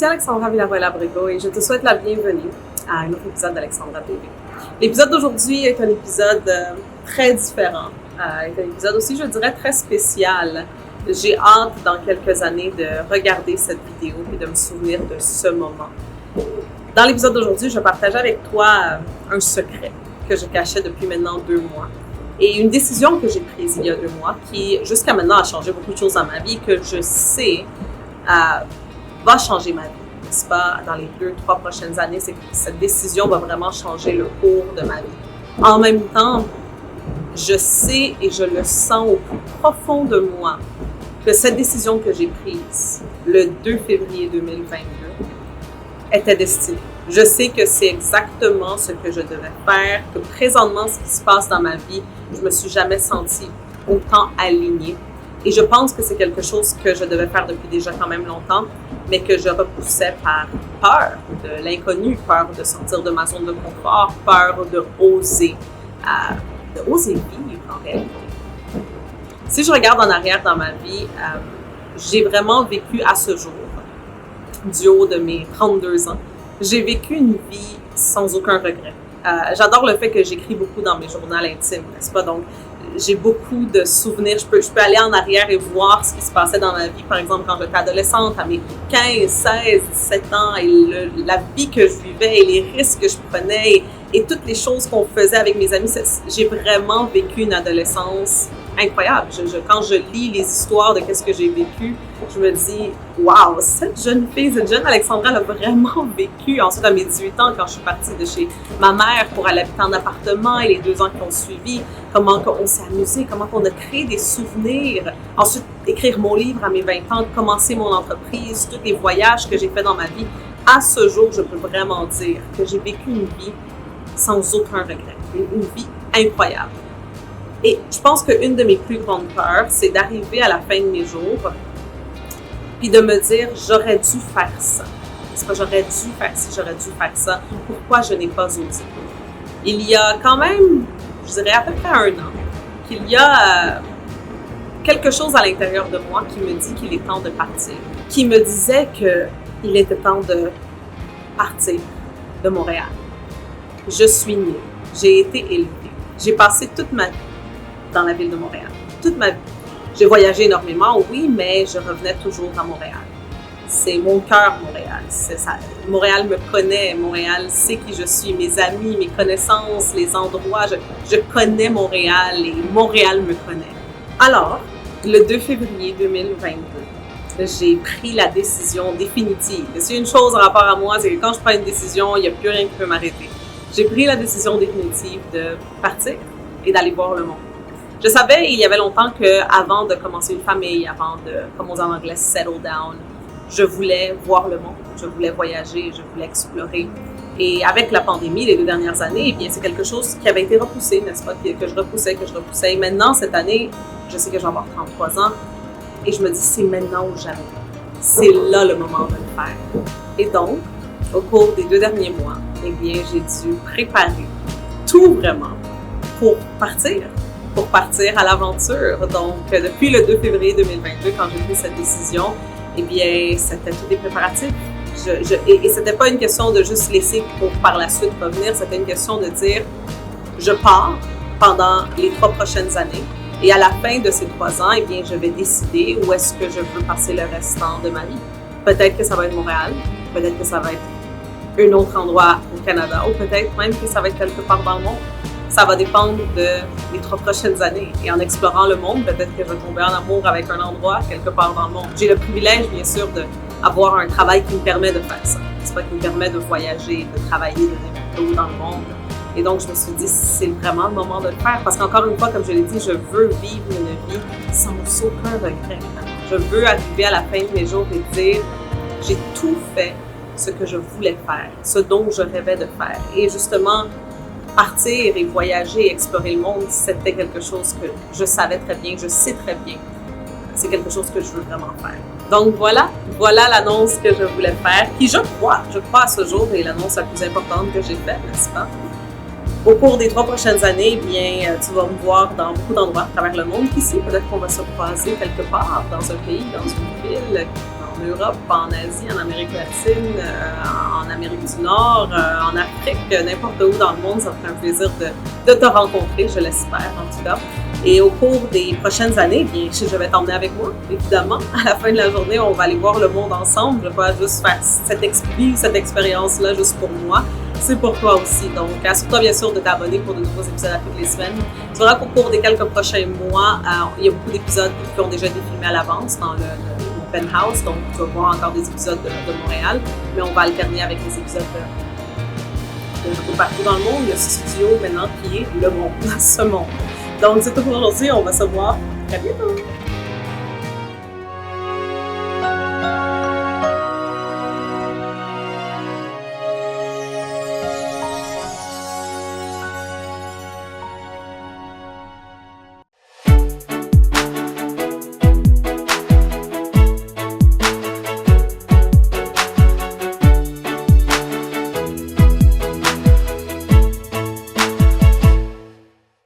Alexandra Villarroel-Abrego et je te souhaite la bienvenue à un autre épisode d'Alexandra TV. L'épisode d'aujourd'hui est un épisode très différent, est un épisode aussi, je dirais, très spécial. J'ai hâte, dans quelques années, de regarder cette vidéo et de me souvenir de ce moment. Dans l'épisode d'aujourd'hui, je vais partager avec toi un secret que je cachais depuis maintenant 2 mois. Et une décision que j'ai prise il y a 2 mois qui, jusqu'à maintenant, a changé beaucoup de choses dans ma vie, que je sais va changer ma vie, n'est-ce pas? Dans les 2-3 prochaines années, cette décision va vraiment changer le cours de ma vie. En même temps, je sais et je le sens au plus profond de moi que cette décision que j'ai prise le 2 février 2022 était destinée. Je sais que c'est exactement ce que je devais faire, que présentement, ce qui se passe dans ma vie, je me suis jamais sentie autant alignée. Et je pense que c'est quelque chose que je devais faire depuis déjà quand même longtemps, mais que je repoussais par peur de l'inconnu, peur de sortir de ma zone de confort, peur de oser vivre en réalité. Si je regarde en arrière dans ma vie, j'ai vraiment vécu à ce jour, du haut de mes 32 ans, j'ai vécu une vie sans aucun regret. J'adore le fait que j'écris beaucoup dans mes journaux intimes, n'est-ce pas? Donc, j'ai beaucoup de souvenirs. Je peux aller en arrière et voir ce qui se passait dans ma vie, par exemple, quand j'étais adolescente, à mes 15, 16, 17 ans, et la vie que je vivais et les risques que je prenais et toutes les choses qu'on faisait avec mes amis. J'ai vraiment vécu une adolescence incroyable. Quand je lis les histoires de qu'est-ce que j'ai vécu, je me dis, waouh, cette jeune fille, cette jeune Alexandra, elle a vraiment vécu. Ensuite, à mes 18 ans, quand je suis partie de chez ma mère pour aller habiter en appartement et les 2 ans qui ont suivi, comment on s'est amusé, comment on a créé des souvenirs. Ensuite, écrire mon livre à mes 20 ans, commencer mon entreprise, tous les voyages que j'ai faits dans ma vie. À ce jour, je peux vraiment dire que j'ai vécu une vie sans aucun regret, une vie incroyable. Et je pense qu'une de mes plus grandes peurs, c'est d'arriver à la fin de mes jours puis de me dire, j'aurais dû faire ça. C'est pas j'aurais dû faire ci, j'aurais dû faire ça. Pourquoi je n'ai pas osé? Il y a quand même, je dirais à peu près 1 an, qu'il y a quelque chose à l'intérieur de moi qui me dit qu'il est temps de partir, qui me disait qu'il était temps de partir de Montréal. Je suis née, j'ai été élevée, j'ai passé toute ma vie dans la ville de Montréal, toute ma vie. J'ai voyagé énormément, oui, mais je revenais toujours à Montréal. C'est mon cœur, Montréal. C'est ça. Montréal me connaît, Montréal sait qui je suis, mes amis, mes connaissances, les endroits. Je connais Montréal et Montréal me connaît. Alors, le 2 février 2022, j'ai pris la décision définitive. C'est une chose en rapport à moi, c'est que quand je prends une décision, il n'y a plus rien qui peut m'arrêter. J'ai pris la décision définitive de partir et d'aller voir le monde. Je savais, il y avait longtemps qu'avant de commencer une famille, avant de, comme on dit en anglais, settle down, je voulais voir le monde, je voulais voyager, je voulais explorer. Et avec la pandémie, les 2 dernières années, eh bien, c'est quelque chose qui avait été repoussé, n'est-ce pas? Que je repoussais. Et maintenant, cette année, je sais que je vais avoir 33 ans, et je me dis, c'est maintenant ou jamais. C'est là le moment de le faire. Et donc, au cours des 2 derniers mois, eh bien, j'ai dû préparer tout vraiment pour partir à l'aventure. Donc, depuis le 2 février 2022, quand j'ai pris cette décision, eh bien, c'était tous des préparatifs. Et c'était pas une question de juste laisser pour par la suite revenir, c'était une question de dire, je pars pendant les 3 prochaines années, et à la fin de ces 3 ans, eh bien, je vais décider où est-ce que je veux passer le restant de ma vie. Peut-être que ça va être Montréal, peut-être que ça va être un autre endroit au Canada, ou peut-être même que ça va être quelque part dans le monde. Ça va dépendre des 3 prochaines années. Et en explorant le monde, peut-être que je vais tomber en amour avec un endroit quelque part dans le monde. J'ai le privilège, bien sûr, d'avoir un travail qui me permet de faire ça. C'est pas qui me permet de voyager, de travailler, de n'importe où dans le monde. Et donc, je me suis dit, c'est vraiment le moment de le faire. Parce qu'encore une fois, comme je l'ai dit, je veux vivre une vie sans aucun regret. Je veux arriver à la fin de mes jours et dire, j'ai tout fait ce que je voulais faire, ce dont je rêvais de faire. Et justement, partir et voyager et explorer le monde, c'était quelque chose que je savais très bien, je sais très bien. C'est quelque chose que je veux vraiment faire. Donc voilà l'annonce que je voulais faire, qui je crois à ce jour est l'annonce la plus importante que j'ai faite, n'est-ce pas? Au cours des 3 prochaines années, eh bien, tu vas me voir dans beaucoup d'endroits à travers le monde. Ici, peut-être qu'on va se croiser quelque part, dans un pays, dans une ville, en Europe, en Asie, en Amérique latine, en Amérique du Nord, en Afrique, n'importe où dans le monde. Ça me ferait un plaisir de te rencontrer, je l'espère en tout cas. Et au cours des prochaines années, bien, je vais t'emmener avec moi, évidemment. À la fin de la journée, on va aller voir le monde ensemble. Je ne vais pas juste faire cette expérience-là juste pour moi. C'est pour toi aussi. Donc, assure-toi bien sûr de t'abonner pour de nouveaux épisodes à toutes les semaines. Tu verras qu'au cours des quelques prochains mois, il y a beaucoup d'épisodes qui ont déjà été filmés à l'avance dans le Penthouse. Donc, tu vas voir encore des épisodes de Montréal. Mais on va alterner avec les épisodes de partout dans le monde. Il y a ce studio maintenant qui est le monde, ce monde. Donc, c'est tout pour aujourd'hui. On va se voir très bientôt.